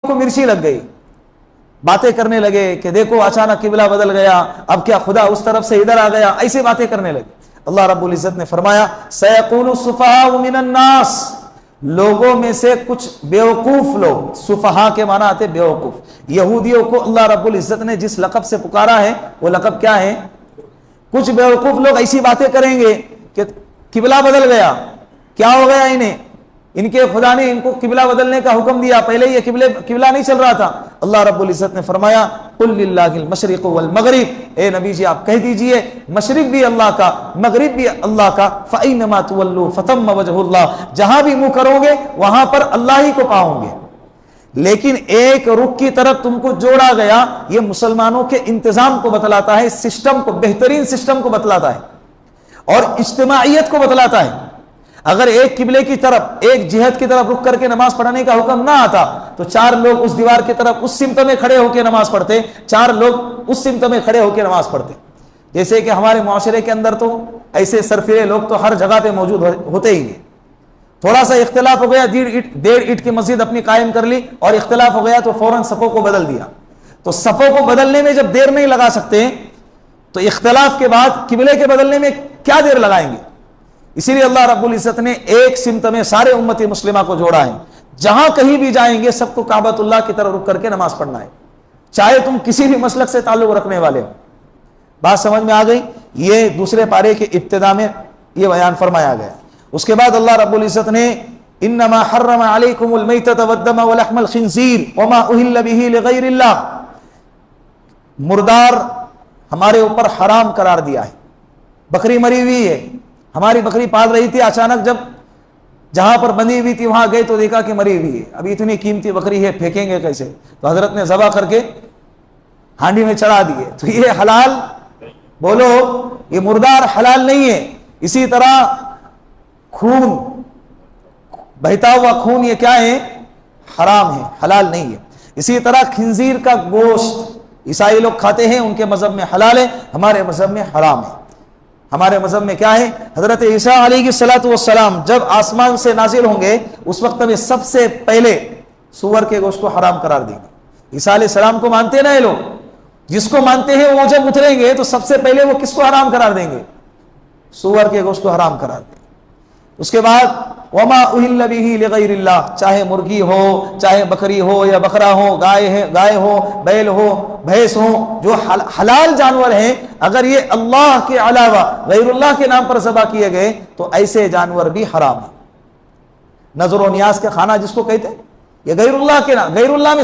को मिर्ची लग गई, बातें करने लगे कि देखो अचानक किबला बदल गया, अब क्या खुदा उस तरफ से इधर आ गया, ऐसी बातें करने लगे। अल्लाह रब्बुल इज्जत ने फरमाया सयक़ूलु सुफ़हाउ मिनन नास, लोगों में से कुछ बेवकूफ लोग, सुफहा के माना आते बेवकूफ। यहूदियों को अल्लाह रब्बुल इज्जत ने जिस लक़ब से पुकारा है वो लक़ब क्या है? कुछ बेवकूफ लोग ऐसी बातें करेंगे कि किबला बदल गया, क्या हो गया इन्हें, इनके खुदा ने इनको किबला बदलने का हुक्म दिया, पहले ये किबला नहीं चल रहा था। अल्लाह रब्बुल इज्जत ने फरमाया कुल लिल्लाहिल मशरिक़ वल मग़रिब, ए नबी जी आप कह दीजिए मशरिक भी अल्लाह का, मगरिब भी अल्लाह का, फ़अय्नमा तुवल्लू फ़थम्मा वजहुल्लाह, जहां भी मुंह करोगे वहां पर अल्लाह ही को पाओगे। लेकिन एक रुख की तरफ तुमको जोड़ा गया, ये मुसलमानों के इंतजाम को बतलाता है, सिस्टम को, बेहतरीन सिस्टम को बतलाता है और इज्तिमाइयत को बतलाता है। अगर एक किबले की तरफ, एक जिहत की तरफ रुक करके नमाज पढ़ने का हुक्म ना आता तो चार लोग उस दीवार की तरफ उस सिमत में खड़े होकर नमाज पढ़ते, चार लोग उस सिमत में खड़े होकर नमाज पढ़ते। जैसे कि हमारे मुआशरे के अंदर तो ऐसे सरफिरे लोग तो हर जगह पे मौजूद होते ही हैं। थोड़ा सा इख्तिलाफ हो गया, डेढ़ ईंट की मस्जिद अपनी कायम कर ली और इख्तिलाफ हो गया तो फौरन सफ़ों को बदल दिया। तो सफ़ों को बदलने में जब देर नहीं लगा सकते तो इख्तिलाफ के बाद किबले के बदलने में क्या देर लगाएंगे? इसीलिए अल्लाह रब्बुल इज्जत ने एक सिमत में सारे उम्मती मुस्लिमा को जोड़ा है। जहां कहीं भी जाएंगे सबको काबतुल्लाह की तरफ रुक करके नमाज पढ़ना है, चाहे तुम किसी भी मसलक से ताल्लुक रखने वाले हो। बात समझ में आ गई? ये दूसरे पारे के इब्तिदा में ये बयान फरमाया गया। उसके बाद अल्लाह रब्बुल इज्जत ने इन्नमा हर्रम अलैकुमुल मैतत वद्दम व लहमल खिंजीर वमा उहिल्ल बिही लिगैरिल्लाह, मुर्दार हमारे ऊपर हराम करार दिया है। बकरी मरी हुई है, हमारी बकरी पाल रही थी, अचानक जब जहां पर बंधी हुई थी वहां गए तो देखा कि मरी हुई है। अभी इतनी कीमती बकरी है, फेंकेंगे कैसे? तो हजरत ने ज़बह करके हांडी में चढ़ा दिए। तो ये हलाल, बोलो ये मुर्दार हलाल नहीं है। इसी तरह खून, बहता हुआ खून, ये क्या है? हराम है, हलाल नहीं है। इसी तरह खिंजीर का गोश्त ईसाई लोग खाते हैं, उनके मजहब में हलाल है, हमारे मजहब में हराम है। हमारे मजहब में क्या है? हजरत ईसा अलैहिस्सलातु वस्सलाम जब आसमान से नाजिल होंगे उस वक्त में सबसे पहले सूअर के गोश्त को हराम करार देंगे। ईसा अलैहिस्सलाम को मानते ना ये लोग, जिसको मानते हैं वो जब उतरेंगे तो सबसे पहले वो किसको हराम करार देंगे? सूअर के गोश्त को हराम करार देंगे। उसके बाद वमा उहिल्ल बिही लिगैरिल्लाह, चाहे मुर्गी हो, चाहे बकरी हो या बकरा हो, गाय हो, बैल हो, भैंस हो, जो हलाल जानवर हैं, अगर ये अल्लाह के अलावा गैरुल्लाह के नाम पर ज़बह किए गए तो ऐसे जानवर भी हराम है। नजर व नियाज का खाना जिसको कहते हैं, ये गैरुल्लाह के नाम, गैरुल्लाह में